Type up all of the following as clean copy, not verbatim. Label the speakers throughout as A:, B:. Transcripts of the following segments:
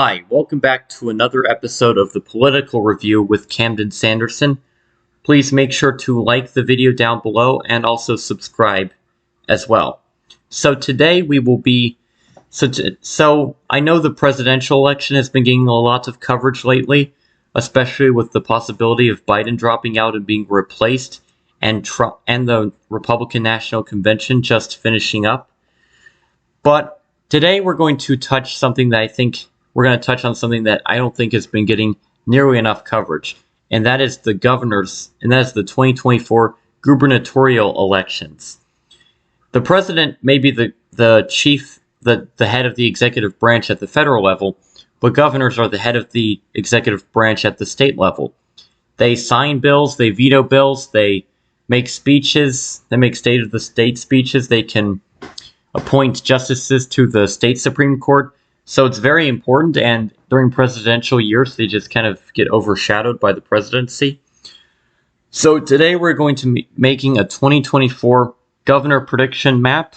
A: Hi, welcome back to another episode of the Political Review with Camden Sanderson. Please make sure to like the video down below and also subscribe as well. So today we will be so I know the presidential election has been getting a lot of coverage lately, especially with the possibility of Biden dropping out and being replaced and Trump and the Republican National Convention just finishing up. But today we're going to touch something that I don't think has been getting nearly enough coverage, and that is the 2024 gubernatorial elections. The president may be the head of the executive branch at the federal level, but governors are the head of the executive branch at the state level. They sign bills, they veto bills, they make speeches, they make state of the state speeches, they can appoint justices to the state Supreme Court. So it's very important, and during presidential years, they just kind of get overshadowed by the presidency. So today we're going to be making a 2024 governor prediction map.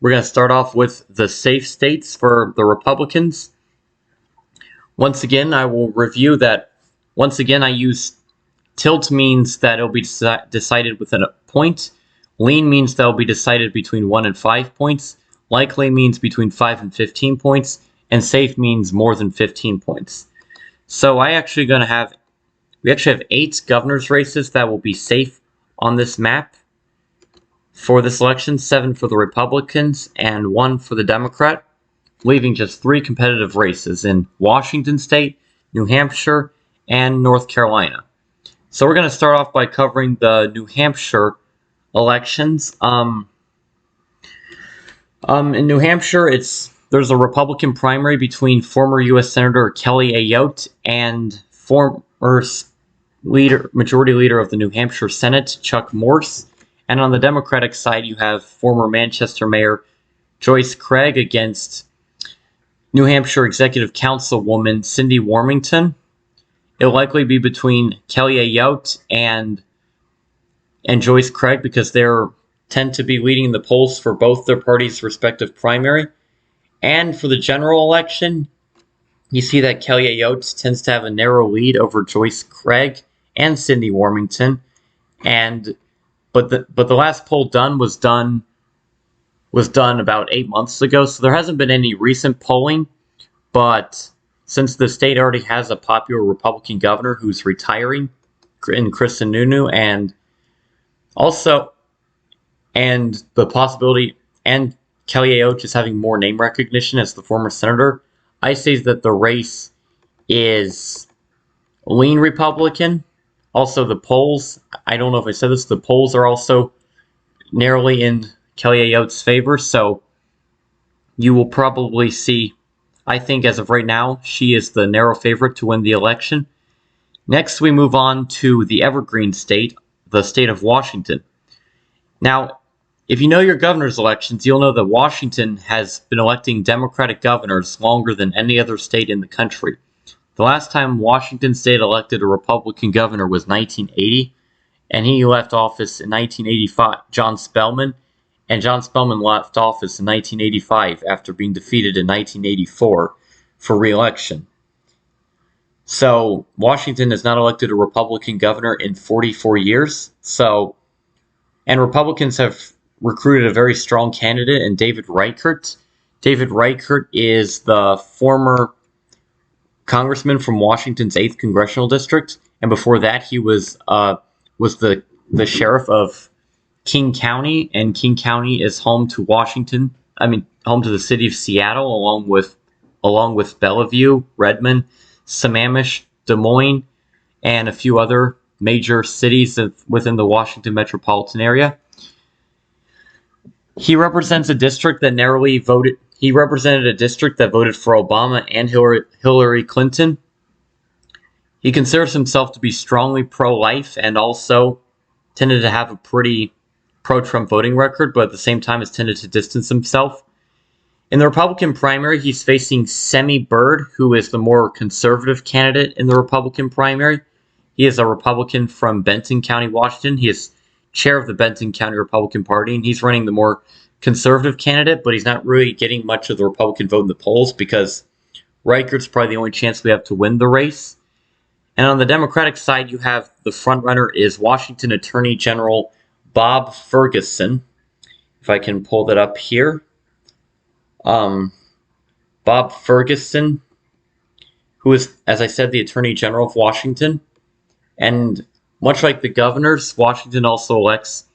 A: We're going to start off with the safe states for the Republicans. Once again, I will review that. Once again, I use tilt means that it'll be decided within a point. Lean means that will be decided between 1 and 5 points. Likely means between 5 and 15 points. And safe means more than 15 points. So we actually have 8 governor's races that will be safe on this map for this election, 7 for the Republicans and 1 for the Democrat, leaving just 3 competitive races in Washington State, New Hampshire, and North Carolina. So we're going to start off by covering the New Hampshire elections. In New Hampshire, there's a Republican primary between former U.S. Senator Kelly Ayotte and former Majority Leader of the New Hampshire Senate, Chuck Morse. And on the Democratic side, you have former Manchester Mayor Joyce Craig against New Hampshire Executive Councilwoman Cindy Warmington. It'll likely be between Kelly Ayotte and Joyce Craig because they tend to be leading the polls for both their parties' respective primary. And for the general election, you see that Kelly Ayotte tends to have a narrow lead over Joyce Craig and Cindy Warmington. But the last poll was done about 8 months ago, so there hasn't been any recent polling. But since the state already has a popular Republican governor who's retiring in Chris Sununu, and the possibility, and Kelly Ayotte is having more name recognition as the former senator, I say that the race is lean Republican. Also, the polls, I don't know if I said this, the polls are also narrowly in Kelly Ayotte's favor, so you will probably see, I think as of right now, she is the narrow favorite to win the election. Next, we move on to the Evergreen State, the state of Washington. Now, if you know your governor's elections, you'll know that Washington has been electing Democratic governors longer than any other state in the country. The last time Washington State elected a Republican governor was 1980, and he left office in 1985, John Spellman, and John Spellman left office in 1985 after being defeated in 1984 for re-election. So Washington has not elected a Republican governor in 44 years, and Republicans have recruited a very strong candidate in David Reichert. David Reichert is the former congressman from Washington's 8th Congressional District, and before that he was the sheriff of King County, and King County is home to home to the city of Seattle, along with Bellevue, Redmond, Sammamish, Des Moines, and a few other major cities within the Washington metropolitan area. He represents a district that He represented a district that voted for Obama and Hillary Clinton. He considers himself to be strongly pro-life and also tended to have a pretty pro-Trump voting record, but at the same time has tended to distance himself. In the Republican primary, he's facing Semi Bird, who is the more conservative candidate in the Republican primary. He is a Republican from Benton County, Washington. He is chair of the Benton County Republican Party, and he's running the more conservative candidate, but he's not really getting much of the Republican vote in the polls because Reichert's probably the only chance we have to win the race. And on the Democratic side, you have the frontrunner is Washington Attorney General Bob Ferguson. If I can pull that up here. Bob Ferguson, who is, as I said, the Attorney General of Washington. And much like the governors, Washington also elects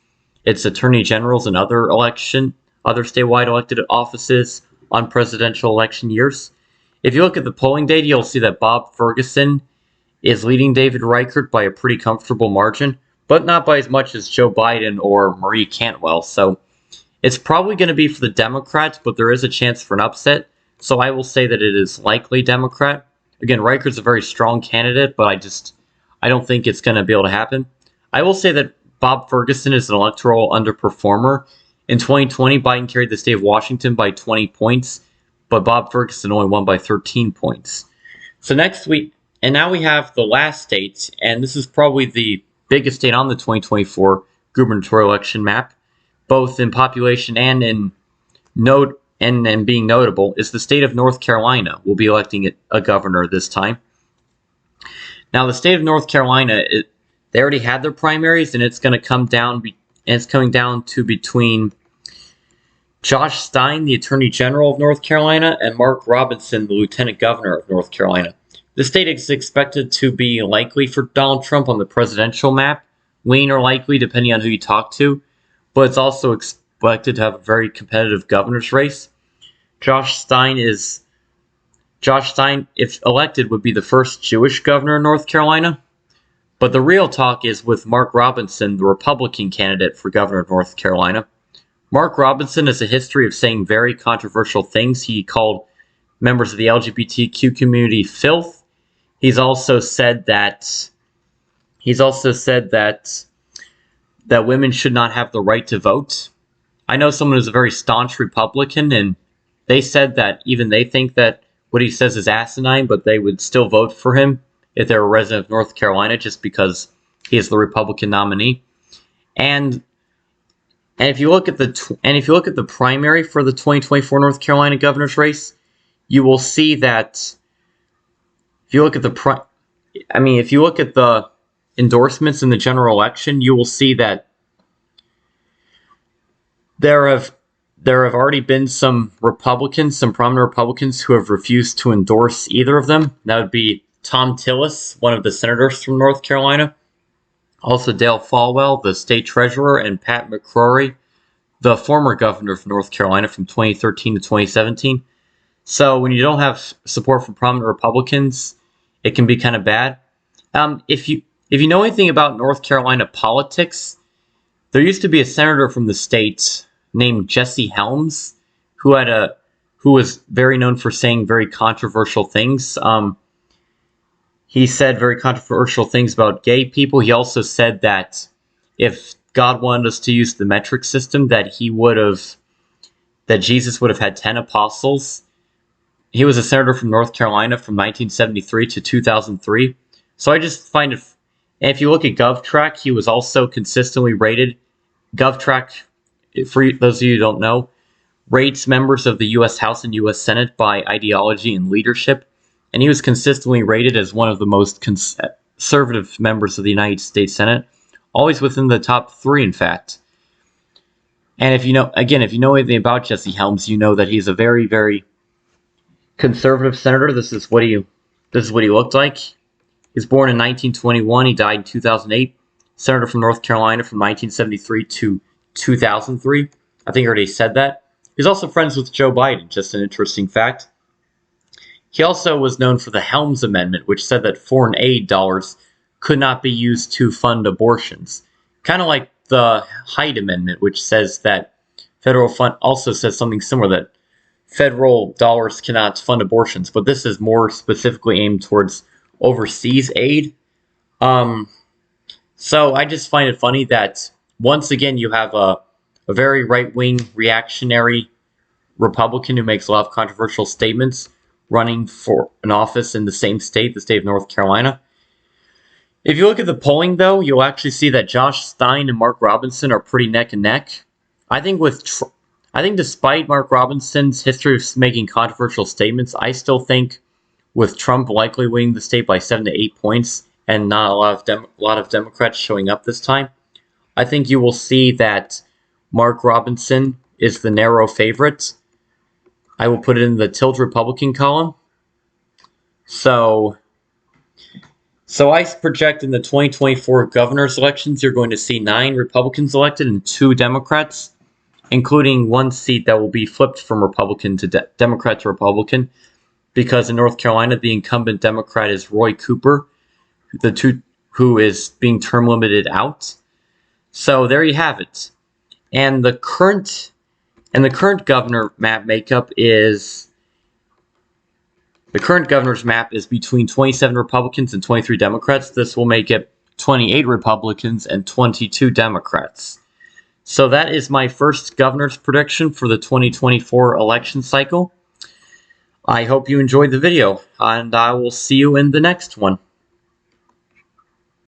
A: its attorney generals and other statewide elected offices on presidential election years. If you look at the polling data, you'll see that Bob Ferguson is leading David Reichert by a pretty comfortable margin, but not by as much as Joe Biden or Marie Cantwell. So it's probably going to be for the Democrats, but there is a chance for an upset. So I will say that it is likely Democrat. Again, Reichert's a very strong candidate, but I don't think it's going to be able to happen. I will say that Bob Ferguson is an electoral underperformer. In 2020, Biden carried the state of Washington by 20 points, but Bob Ferguson only won by 13 points. So now we have the last state, and this is probably the biggest state on the 2024 gubernatorial election map, both in population and in and being notable, is the state of North Carolina. We'll be electing a governor this time. Now, the state of North Carolina, they already had their primaries, and it's going to come down. It's coming down to between Josh Stein, the Attorney General of North Carolina, and Mark Robinson, the Lieutenant Governor of North Carolina. The state is expected to be likely for Donald Trump on the presidential map, lean or likely depending on who you talk to, but it's also expected to have a very competitive governor's race. Josh Stein, if elected, would be the first Jewish governor in North Carolina. But the real talk is with Mark Robinson, the Republican candidate for governor of North Carolina. Mark Robinson has a history of saying very controversial things. He called members of the LGBTQ community filth. He's also said that women should not have the right to vote. I know someone who's a very staunch Republican, and they said that even they think that what he says is asinine, but they would still vote for him if they were a resident of North Carolina just because he is the Republican nominee. And if you look at the primary for the 2024 North Carolina governor's race, you will see that if you look at the endorsements in the general election, you will see that there have already been some prominent Republicans who have refused to endorse either of them. That would be Tom Tillis, one of the senators from North Carolina, also Dale Folwell, the state treasurer, and Pat McCrory, the former governor of North Carolina from 2013 to 2017. So when you don't have support from prominent Republicans, it can be kind of bad. If you know anything about North Carolina politics, there used to be a senator from the state named Jesse Helms, who was very known for saying very controversial things. He said very controversial things about gay people. He also said that if God wanted us to use the metric system, that Jesus would have had 10 apostles. He was a senator from North Carolina from 1973 to 2003. So I just find it, and if you look at GovTrack, he was also consistently rated. GovTrack, for those of you who don't know, rates members of the U.S. House and U.S. Senate by ideology and leadership. And he was consistently rated as one of the most conservative members of the United States Senate, always within the top 3, in fact. And if you know anything about Jesse Helms, you know that he's a very, very conservative senator. This is what he looked like. He was born in 1921. He died in 2008. Senator from North Carolina from 1973 to 2003. I think I already said that. He's also friends with Joe Biden. Just an interesting fact. He also was known for the Helms Amendment, which said that foreign aid dollars could not be used to fund abortions. Kind of like the Hyde Amendment, which says that federal fund also says something similar, that federal dollars cannot fund abortions, but this is more specifically aimed towards overseas aid. So I just find it funny that once again you have a very right-wing reactionary Republican who makes a lot of controversial statements running for an office in the same state, the state of North Carolina. If you look at the polling, though, you'll actually see that Josh Stein and Mark Robinson are pretty neck and neck. I think despite Mark Robinson's history of making controversial statements, I still think with Trump likely winning the state by 7 to 8 points and not a lot of Democrats showing up this time, I think you will see that Mark Robinson is the narrow favorite. I will put it in the tilt Republican column. So I project in the 2024 governor's elections, you're going to see 9 Republicans elected and 2 Democrats, including 1 seat that will be flipped from Republican to Democrat to Republican, because in North Carolina, the incumbent Democrat is Roy Cooper, who is being term limited out. So there you have it. And the current governor map makeup is the current governor's map is between 27 Republicans and 23 Democrats. This will make it 28 Republicans and 22 Democrats. So that is my first governor's prediction for the 2024 election cycle. I hope you enjoyed the video, and I will see you in the next one.